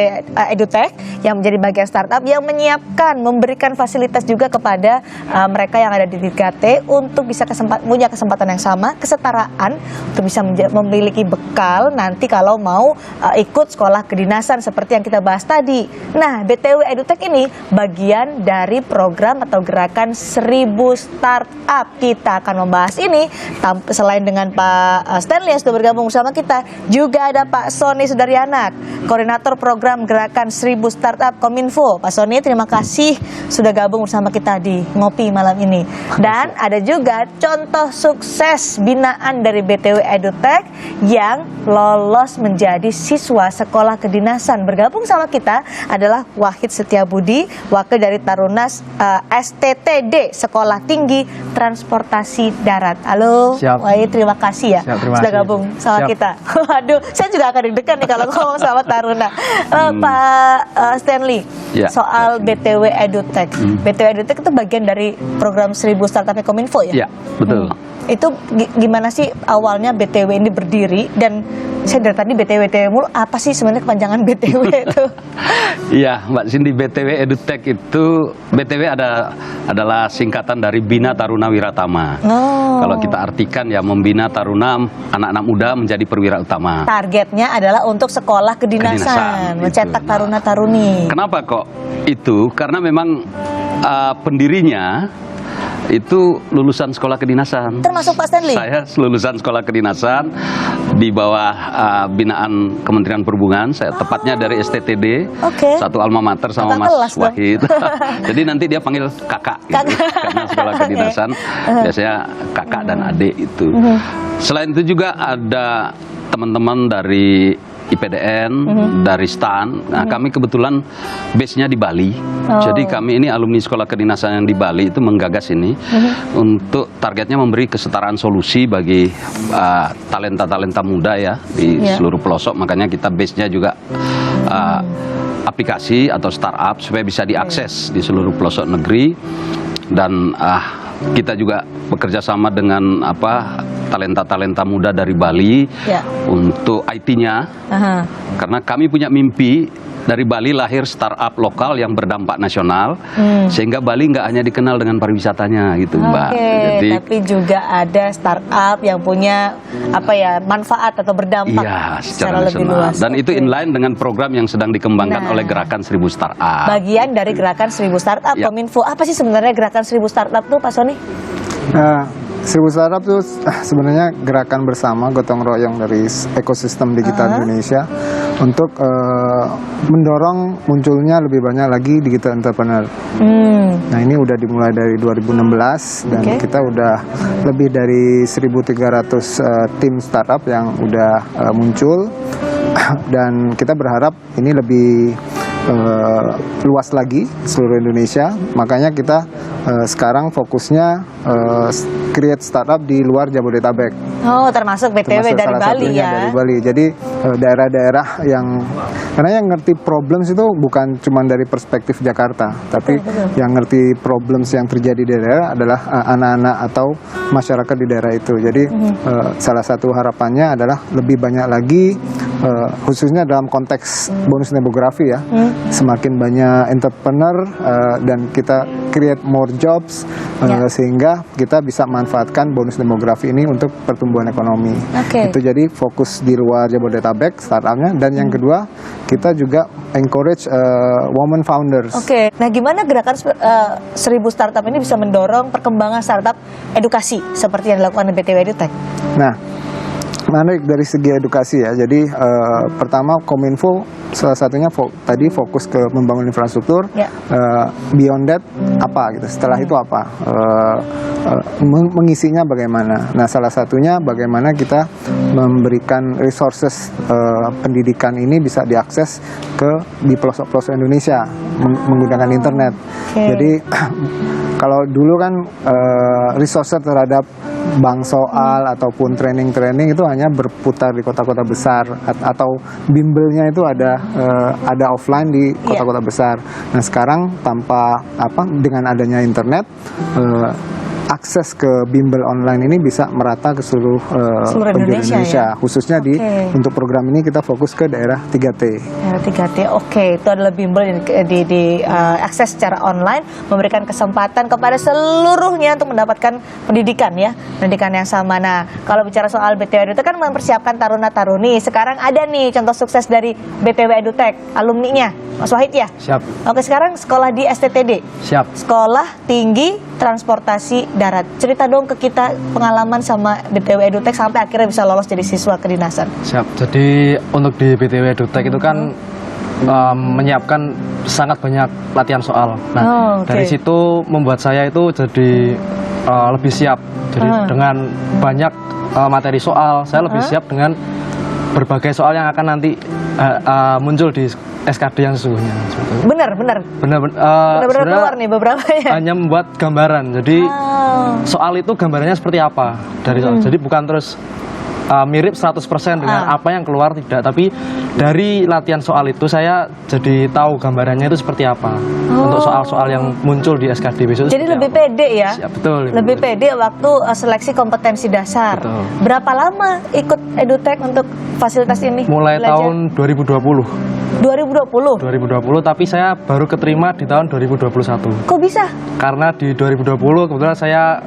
EduTech yang menjadi bagian startup yang menyiapkan, memberikan fasilitas juga kepada mereka yang ada di 3T untuk bisa punya kesempatan yang sama, kesetaraan untuk bisa memiliki bekal nanti kalau mau ikut sekolah kedinasan seperti yang kita bahas tadi. Nah, BTW EduTech ini bagian dari program atau gerakan 1000 startup. Kita akan membahas ini selain dengan Pak Stanley yang sudah bergabung bersama kita, juga ada Pak Sony Sudaryanak, koordinator program gerakan 1000 startup Kominfo. Pak Sony, terima kasih sudah gabung bersama kita di Ngopi malam ini. Dan ada juga contoh sukses binaan dari BTW EduTech yang lolos menjadi siswa sekolah kedinasan. Bergabung sama kita adalah Wahid Setiabudi, wakil dari Tarunas STTD, Sekolah Tinggi Transportasi Darat. Halo, Wahid, terima kasih ya sudah gabung sama kita. Waduh, saya juga akan deg-degan nih kalau ngomong sama Taruna. Pak Stanley, soal BTW EduTech. BTW EduTech itu bagian dari program 1000 Startup Kominfo ya? Iya, betul. Itu gimana sih awalnya BTW ini berdiri dan Saya dari tadi BTW mulu, apa sih sebenarnya kepanjangan BTW itu? Iya, Mbak Cindy, BTW Edutech itu, BTW adalah singkatan dari Bina Taruna Wiratama. Kalau kita artikan ya, membina taruna, anak-anak muda menjadi perwira utama. Targetnya adalah untuk sekolah kedinasan, mencetak taruna-taruni. Kenapa kok itu? Karena memang pendirinya itu lulusan sekolah kedinasan. Termasuk Pak Stanley? Saya lulusan sekolah kedinasan di bawah binaan Kementerian Perhubungan. Saya tepatnya dari STTD, satu alma mater sama Mas Wahid. Jadi nanti dia panggil kakak, gitu. Karena sekolah kedinasan biasanya kakak dan adik itu. Selain itu juga ada teman-teman dari IPDN, dari STAN. Nah, kami kebetulan base-nya di Bali. Jadi kami ini alumni sekolah kedinasan yang di Bali itu menggagas ini untuk targetnya memberi kesetaraan solusi bagi talenta-talenta muda ya di seluruh pelosok. Makanya kita base-nya juga aplikasi atau startup supaya bisa diakses di seluruh pelosok negeri. Dan kita juga bekerja sama dengan talenta-talenta muda dari Bali untuk IT-nya, karena kami punya mimpi dari Bali lahir startup lokal yang berdampak nasional, sehingga Bali nggak hanya dikenal dengan pariwisatanya gitu, Mbak. Jadi, tapi juga ada startup yang punya manfaat atau berdampak secara lebih luas. Dan itu inline dengan program yang sedang dikembangkan oleh Gerakan 1000 Startup. Bagian dari Gerakan 1000 Startup, Kominfo. Apa sih sebenarnya Gerakan 1000 Startup tuh, Pak Sony? 1000 Startup itu sebenarnya gerakan bersama gotong royong dari ekosistem digital Indonesia untuk mendorong munculnya lebih banyak lagi digital entrepreneur. Nah, ini udah dimulai dari 2016 dan kita udah lebih dari 1.300 tim startup yang udah muncul, dan kita berharap ini lebih luas lagi seluruh Indonesia. Makanya kita sekarang fokusnya create startup di luar Jabodetabek. Oh, termasuk BTW dari Bali ya. Dari Bali. Jadi daerah-daerah yang, karena yang ngerti problems itu bukan cuma dari perspektif Jakarta, tapi yang ngerti problems yang terjadi di daerah adalah anak-anak atau masyarakat di daerah itu. Jadi salah satu harapannya adalah lebih banyak lagi, khususnya dalam konteks bonus demografi ya. Semakin banyak entrepreneur dan kita create more jobs, sehingga kita bisa manfaatkan bonus demografi ini untuk pertumbuhan ekonomi. Itu jadi fokus di luar Jabodetabek startupnya. Dan yang kedua, kita juga encourage women founders. Nah, gimana Gerakan 1000 Startup ini bisa mendorong perkembangan startup edukasi seperti yang dilakukan BTW Edutech? Nah, menarik dari segi edukasi ya. Jadi pertama, Kominfo salah satunya tadi fokus ke membangun infrastruktur. Beyond that apa gitu? Setelah itu apa? Mengisinya bagaimana? Nah, salah satunya bagaimana kita memberikan resources pendidikan ini bisa diakses di pelosok-pelosok Indonesia menggunakan internet. Jadi kalau dulu kan resources terhadap bank soal ataupun training-training itu hanya berputar di kota-kota besar, atau bimbelnya itu ada offline di kota-kota besar. Nah, sekarang dengan adanya internet, akses ke bimbel online ini bisa merata ke seluruh penjuru Indonesia. Khususnya untuk program ini kita fokus ke daerah 3T. Daerah 3T, itu adalah bimbel yang diakses secara online, memberikan kesempatan kepada seluruhnya untuk mendapatkan pendidikan yang sama. Nah, kalau bicara soal BTW Edutech kan mempersiapkan taruna-taruni. Sekarang ada nih contoh sukses dari BTW Edutech, alumninya, Mas Wahid ya? Siap. Sekarang sekolah di STTD. Siap. Sekolah Tinggi Transportasi Darat. Cerita dong ke kita pengalaman sama BTW Edutech sampai akhirnya bisa lolos jadi siswa kedinasan. Siap. Jadi untuk di BTW Edutech itu kan menyiapkan sangat banyak latihan soal. Nah, dari situ membuat saya itu jadi lebih siap. Jadi dengan banyak materi soal, saya lebih siap dengan berbagai soal yang akan nanti muncul di SKD yang sesungguhnya. Benar keluar nih beberapa ya. Hanya membuat gambaran. Jadi soal itu gambarannya seperti apa dari soal. Jadi bukan terus mirip 100% dengan apa yang keluar, tidak, tapi dari latihan soal itu saya jadi tahu gambarannya itu seperti apa untuk soal-soal yang muncul di SKD besok. Jadi lebih pede ya? Siap, betul. Lebih pede waktu seleksi kompetensi dasar. Betul. Berapa lama ikut EduTech untuk fasilitas ini? Mulai belajar? tahun 2020. 2020? 2020, tapi saya baru keterima di tahun 2021. Kok bisa? Karena di 2020 kebetulan saya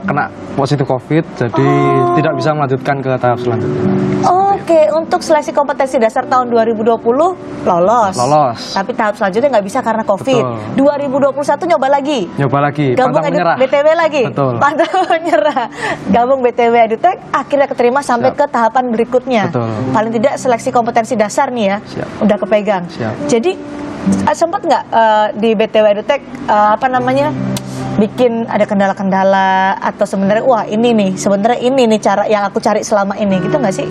kena positif COVID, jadi tidak bisa melanjutkan ke tahap selanjutnya. Oke, untuk seleksi kompetensi dasar tahun 2020 lolos. Tapi tahap selanjutnya nggak bisa karena COVID. Betul. 2021 nyoba lagi. Pantang menyerah. BTW lagi. Betul. Pantang menyerah. Gabung BTW EduTech, akhirnya keterima sampai ke tahapan berikutnya. Betul. Paling tidak seleksi kompetensi dasar nih ya. Siap. Udah kepegang. Siap. Jadi sempat nggak di BTW EduTech bikin ada kendala-kendala atau sebenarnya wah ini nih cara yang aku cari selama ini gitu nggak sih?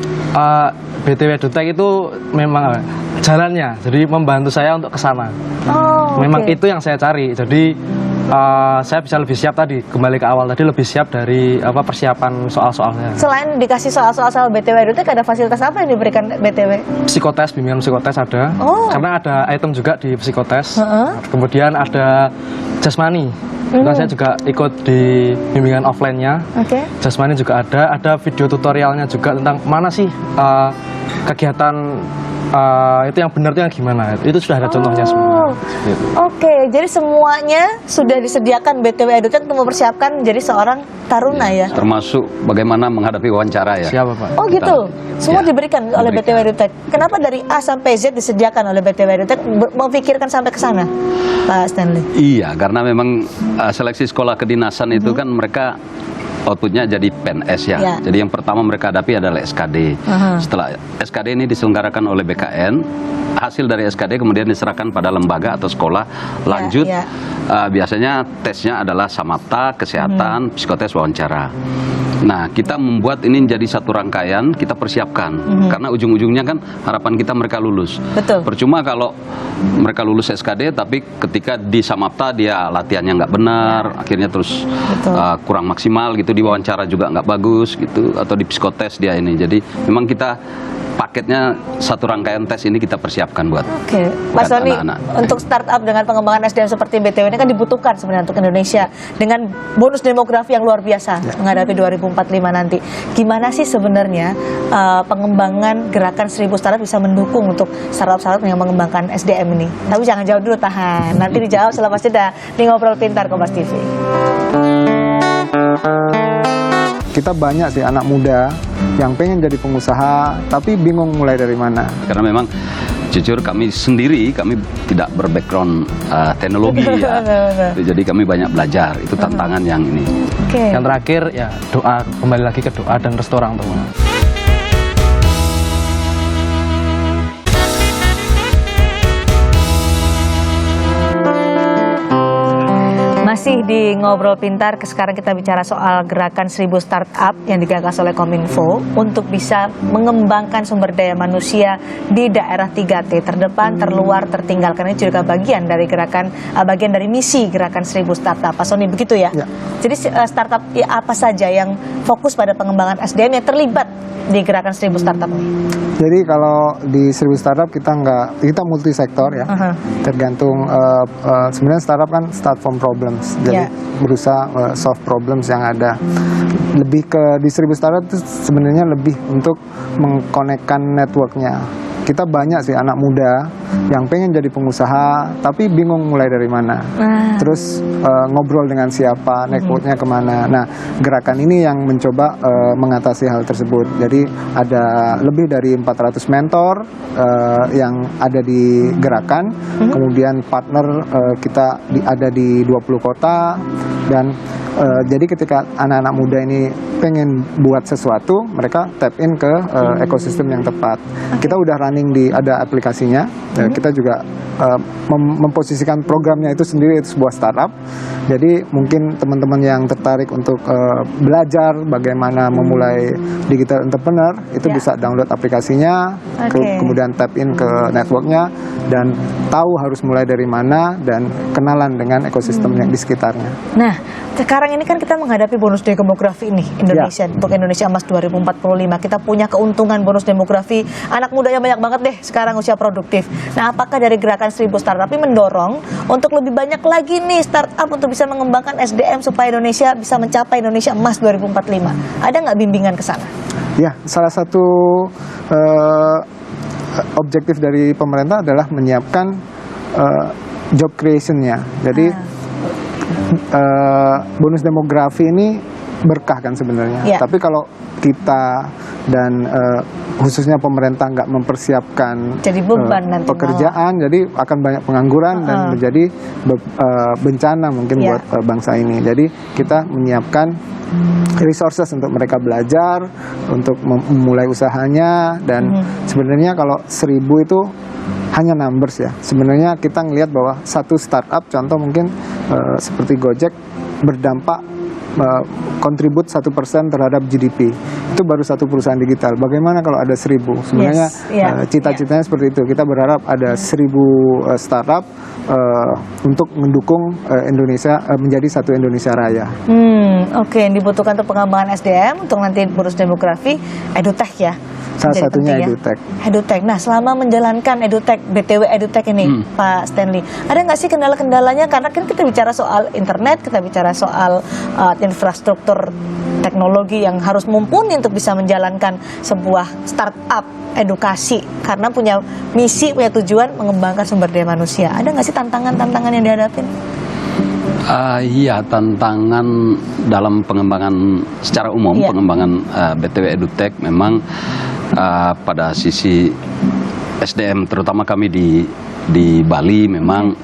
BTW EduTech itu memang jalannya, jadi membantu saya untuk ke sana. Memang itu yang saya cari. Jadi saya bisa lebih siap tadi, kembali ke awal tadi, lebih siap dari persiapan soal-soalnya. Selain dikasih soal-soal BTW EduTech, ada fasilitas apa yang diberikan BTW? Psikotes, bimbingan psikotes ada. Karena ada item juga di psikotes. Kemudian ada jasmani. Nah, saya juga ikut di bimbingan offline-nya. Jasmani juga ada video tutorialnya juga tentang mana sih kegiatan itu yang benar itu yang gimana. Itu sudah ada contohnya semua. Oke, jadi semuanya sudah disediakan BTW EduTech untuk mempersiapkan menjadi seorang taruna ya. Termasuk bagaimana menghadapi wawancara ya. Siapa Pak? Oh gitu, semua diberikan oleh BTW EduTech. Kenapa dari A sampai Z disediakan oleh BTW EduTech? Memikirkan sampai ke sana, Pak Stanley? Iya, karena memang seleksi sekolah kedinasan itu kan mereka outputnya jadi PNS ya. Jadi yang pertama mereka hadapi adalah SKD. Setelah SKD ini diselenggarakan oleh BKN, hasil dari SKD kemudian diserahkan pada lembaga atau sekolah lanjut. Biasanya tesnya adalah samapta, kesehatan, psikotes, wawancara. Nah, kita membuat ini menjadi satu rangkaian, kita persiapkan. Karena ujung-ujungnya kan harapan kita mereka lulus. Betul. Percuma kalau mereka lulus SKD, tapi ketika di samapta dia latihannya nggak benar, akhirnya terus kurang maksimal gitu, di wawancara juga nggak bagus gitu, atau di psikotes dia ini. Jadi memang kita paketnya satu rangkaian tes ini kita persiapkan buat Mas Sony, untuk startup dengan pengembangan SDM seperti BTW ini kan dibutuhkan sebenarnya untuk Indonesia dengan bonus demografi yang luar biasa menghadapi 2045 nanti. Gimana sih sebenarnya pengembangan gerakan 1000 startup bisa mendukung untuk startup-startup yang mengembangkan SDM ini? Tapi jangan jawab dulu, tahan. Nanti dijawab selepas jeda di Ngobrol Pintar Kompas TV. Kita banyak sih anak muda yang pengen jadi pengusaha tapi bingung mulai dari mana. Karena memang jujur kami sendiri tidak berbackground teknologi ya. Jadi kami banyak belajar, itu tantangan yang ini. Yang terakhir ya doa, kembali lagi ke doa dan restu orang tua. Masih di Ngobrol Pintar, sekarang kita bicara soal gerakan 1000 startup yang digagas oleh Kominfo untuk bisa mengembangkan sumber daya manusia di daerah 3T, terdepan, terluar, tertinggal. Karena ini juga bagian dari gerakan, bagian dari misi gerakan 1000 startup. Pak Sony, begitu ya? Jadi startup apa saja yang fokus pada pengembangan SDM yang terlibat di gerakan 1000 startup ini? Jadi kalau di 1000 startup kita multi sektor ya. Tergantung sebenarnya startup kan start from problems. Jadi berusaha solve problems yang ada. Lebih ke di 1000 startup itu sebenarnya lebih untuk mengkonekkan networknya. Kita banyak sih anak muda yang pengen jadi pengusaha tapi bingung mulai dari mana. Terus ngobrol dengan siapa, networknya kemana. Nah, gerakan ini yang mencoba mengatasi hal tersebut. Jadi ada lebih dari 400 mentor yang ada di gerakan. Kemudian partner kita ada di 20 kota. Dan jadi ketika anak-anak muda ini pengen buat sesuatu, mereka tap in ke ekosistem yang tepat. Kita udah running ada aplikasinya. Kita juga memposisikan programnya itu sendiri, itu sebuah startup. Jadi mungkin teman-teman yang tertarik untuk belajar bagaimana memulai digital entrepreneur itu bisa download aplikasinya, kemudian tap in ke networknya dan tahu harus mulai dari mana dan kenalan dengan ekosistem yang di sekitarnya. Nah, Sekarang ini kan kita menghadapi bonus demografi nih Indonesia untuk Indonesia Emas 2045. Kita punya keuntungan bonus demografi, anak mudanya banyak banget deh sekarang usia produktif. Nah, apakah dari gerakan 1000 startup ini mendorong untuk lebih banyak lagi nih startup untuk bisa mengembangkan SDM supaya Indonesia bisa mencapai Indonesia Emas 2045? Ada nggak bimbingan ke sana? Ya, salah satu objektif dari pemerintah adalah menyiapkan job creation-nya. Jadi bonus demografi ini berkah kan sebenarnya. Tapi kalau kita dan khususnya pemerintah nggak mempersiapkan jadi beban nanti pekerjaan, jadi akan banyak pengangguran dan menjadi bencana mungkin buat bangsa ini. Jadi kita menyiapkan resources untuk mereka belajar, untuk memulai usahanya, dan sebenarnya kalau 1000 itu hanya numbers ya. Sebenarnya kita ngelihat bahwa satu startup, contoh mungkin seperti Gojek, berdampak kontribut 1% terhadap GDP. Itu baru satu perusahaan digital. Bagaimana kalau ada 1000? Sebenarnya cita-citanya seperti itu. Kita berharap ada 1000 startup untuk mendukung Indonesia menjadi satu Indonesia Raya. Oke, yang dibutuhkan untuk pengembangan SDM untuk nanti bonus demografi, edutech ya. Salah satunya edutech. Edutech. Nah, selama menjalankan edutech, BTW edutech ini, Pak Stanley, ada nggak sih kendala-kendalanya? Karena kan kita bicara soal internet, kita bicara soal infrastruktur teknologi yang harus mumpuni untuk bisa menjalankan sebuah startup edukasi, karena punya misi, punya tujuan mengembangkan sumber daya manusia. Ada nggak sih tantangan-tantangan yang dihadapin? Iya, tantangan dalam pengembangan secara umum, pengembangan BTW edutech memang pada sisi SDM, terutama kami di Bali memang,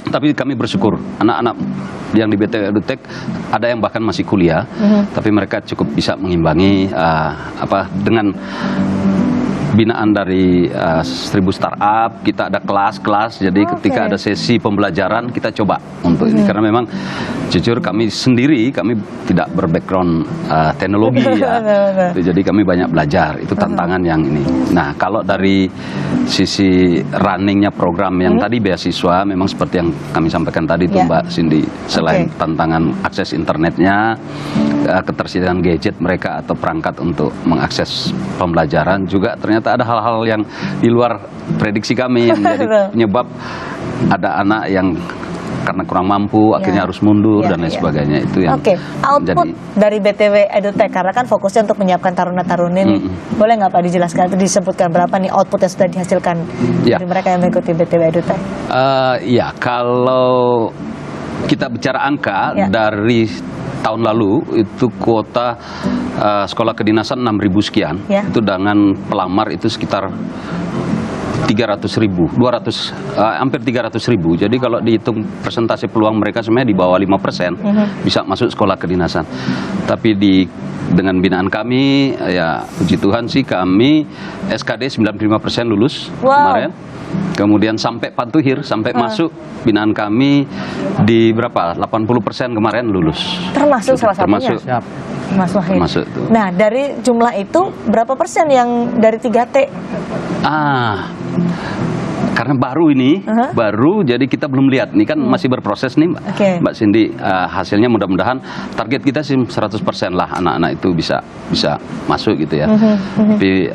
tapi kami bersyukur anak-anak yang di BTW edutech ada yang bahkan masih kuliah, tapi mereka cukup bisa mengimbangi dengan binaan dari 1000 startup. Kita ada kelas-kelas, jadi ketika ada sesi pembelajaran kita coba untuk ini, karena memang jujur kami sendiri tidak berbackground teknologi ya. Jadi kami banyak belajar, itu tantangan yang ini. Nah, kalau dari sisi runningnya program yang tadi beasiswa, memang seperti yang kami sampaikan tadi itu Mbak Cindy, selain tantangan akses internetnya, ketersediaan gadget mereka atau perangkat untuk mengakses pembelajaran, juga ternyata ada hal-hal yang di luar prediksi kami yang menjadi penyebab ada anak yang karena kurang mampu akhirnya harus mundur dan lain sebagainya. Itu yang output dari BTW edutech, karena kan fokusnya untuk menyiapkan taruna-taruni nih. Boleh nggak Pak dijelaskan, itu disebutkan berapa nih output yang sudah dihasilkan dari mereka yang mengikuti BTW edutech? Ya, kalau kita bicara angka dari tahun lalu itu kuota sekolah kedinasan 6.000 sekian, itu dengan pelamar itu sekitar 300.000, hampir 300.000. Jadi kalau dihitung persentase peluang mereka sebenarnya di bawah 5% bisa masuk sekolah kedinasan. Tapi dengan binaan kami, ya puji Tuhan sih kami SKD 95% lulus kemarin. Kemudian sampai pantuhir, sampai masuk binaan kami di berapa? 80% kemarin lulus. Termasuk salah satunya? Termasuk. Mas Wahid. Masuk tuh. Nah, dari jumlah itu berapa persen yang dari 3T? Karena baru ini, baru, jadi kita belum lihat. Ini kan masih berproses nih Mbak Cindy. Hasilnya mudah-mudahan target kita sih 100% lah anak-anak itu bisa masuk gitu ya. Tapi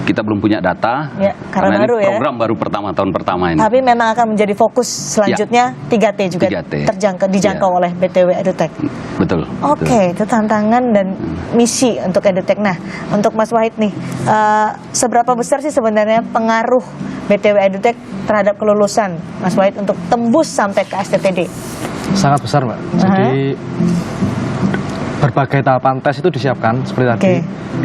kita belum punya data, karena baru ini program baru tahun pertama ini. Tapi memang akan menjadi fokus selanjutnya 3T juga 3T. dijangkau oleh BTW edutech. Betul. Oke, itu tantangan dan misi untuk edutech. Nah, untuk Mas Wahid nih, seberapa besar sih sebenarnya pengaruh BTW edutech terhadap kelulusan Mas Wahid untuk tembus sampai ke STTD? Sangat besar, Mbak. Jadi berbagai tahapan tes itu disiapkan seperti tadi.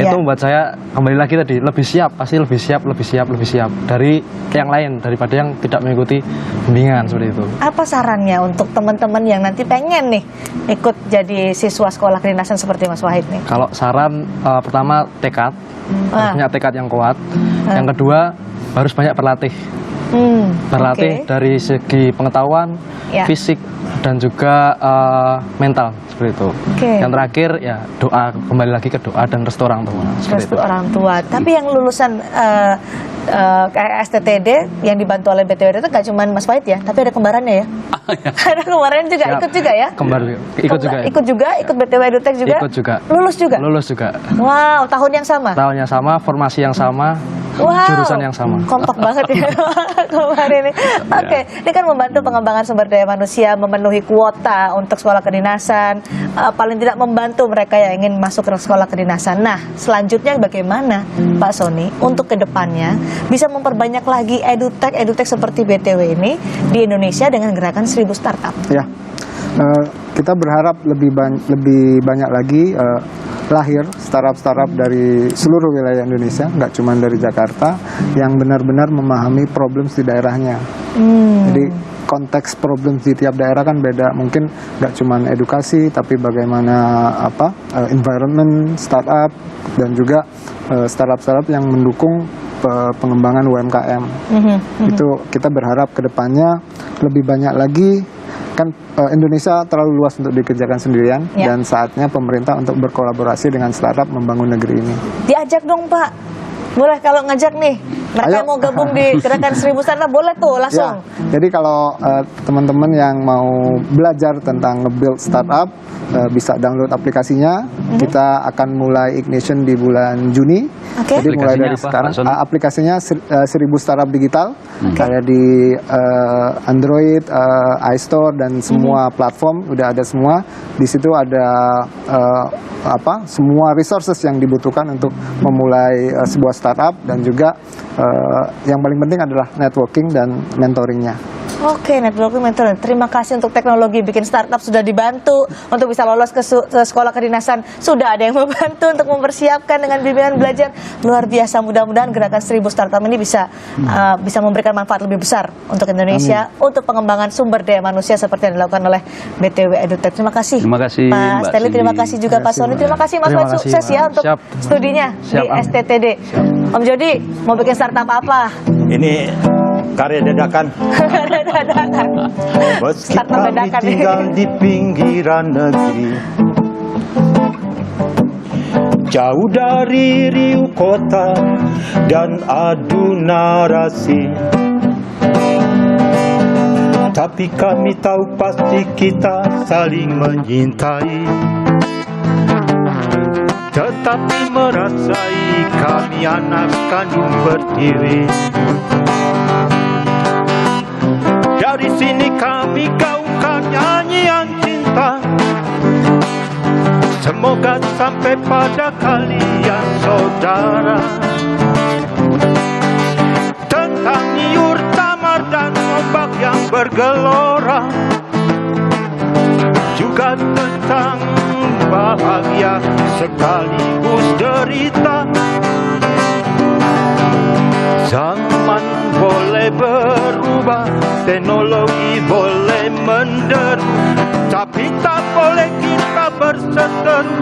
Itu membuat saya kembali lagi tadi lebih siap, pasti lebih siap dari yang lain daripada yang tidak mengikuti bimbingan seperti itu. Apa sarannya untuk teman-teman yang nanti pengen nih ikut jadi siswa sekolah kedinasan seperti Mas Wahid nih? Kalau saran pertama tekad, harus punya tekad yang kuat. Yang kedua harus banyak berlatih. Berlatih dari segi pengetahuan, fisik, dan juga mental seperti itu. Yang terakhir ya doa, kembali lagi ke doa dan restu orang tua. Restu orang tua. Tapi yang lulusan STTD yang dibantu oleh BTW itu nggak cuma Mas Wahid ya, tapi ada kembarannya ya. Ada kembarannya juga. Ikut juga ya. Ikut juga, ikut BTW Edutech juga. Ikut juga. Lulus juga. Wow, tahun yang sama. Tahunnya sama, formasi yang sama. Wow, jurusan yang sama. Kompak banget ya kemarin ini. Oke, ini kan membantu pengembangan sumber daya manusia, memenuhi kuota untuk sekolah kedinasan, paling tidak membantu mereka yang ingin masuk ke sekolah kedinasan. Nah, selanjutnya bagaimana Pak Sony untuk kedepannya bisa memperbanyak lagi edutech seperti BTW ini di Indonesia dengan gerakan 1000 startup? Ya, kita berharap lebih banyak lagi lahir startup dari seluruh wilayah Indonesia, nggak cuma dari Jakarta, yang benar-benar memahami problem di daerahnya. Jadi konteks problem di tiap daerah kan beda, mungkin nggak cuma edukasi, tapi bagaimana environment startup dan juga startup yang mendukung pengembangan UMKM. Itu kita berharap kedepannya lebih banyak lagi. Kan Indonesia terlalu luas untuk dikerjakan sendirian, dan saatnya pemerintah untuk berkolaborasi dengan startup membangun negeri ini. Diajak dong Pak, boleh kalau ngajak nih mereka mau gabung di gerakan 1000 startup, boleh tuh langsung. Ya, jadi kalau teman-teman yang mau belajar tentang nge-build startup, bisa download aplikasinya. Kita akan mulai ignition di bulan Juni. Jadi mulai dari sekarang aplikasinya 1000 startup digital, kayak di Android, iStore dan semua platform udah ada semua. Di situ ada semua resources yang dibutuhkan untuk memulai sebuah startup, dan juga yang paling penting adalah networking dan mentoringnya. Oke, networking mentoring. Terima kasih untuk teknologi bikin startup sudah dibantu untuk bisa lolos ke sekolah kedinasan. Sudah ada yang membantu untuk mempersiapkan dengan bimbingan belajar. Luar biasa, mudah-mudahan gerakan 1000 startup ini bisa memberikan manfaat lebih besar untuk Indonesia, untuk pengembangan sumber daya manusia seperti yang dilakukan oleh BTW Edutech. Terima kasih. Terima kasih Pak Stanley, terima kasih juga Pak Sony. Terima kasih Mas Wahid, sukses ya untuk studinya di STTD. Om Jody, mau bikin startup apa? Ini karya dadakan. Meski kami tinggal di pinggiran negeri, jauh dari riuh kota dan adu narasi, tapi kami tahu pasti kita saling menyintai. Tetapi merasai kami anak kandung pertiwi. Dari sini kami gaungkan nyanyian cinta. Semoga sampai pada kalian saudara. Tentang niur, tamar dan ombak yang bergelora, juga tentang bahagia sekaligus derita. Zaman boleh berubah, teknologi boleh menderu, tapi tak boleh kita berseteru.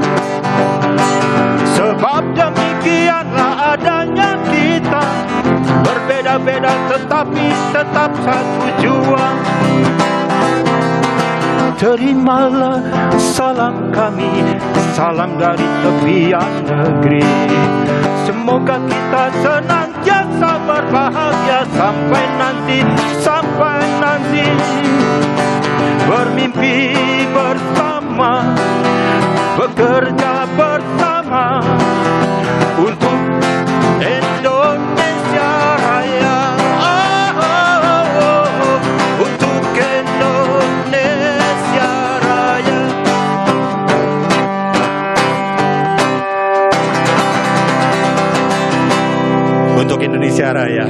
Sebab demikianlah adanya kita, berbeda-beda tetapi tetap satu jua. Terimalah salam kami, salam dari tepian negeri. Semoga kita senantiasa berbahagia sampai nanti bermimpi bersama, bekerja bersama untuk Indonesia Raya. Untuk Indonesia Raya. Untuk Indonesia Raya.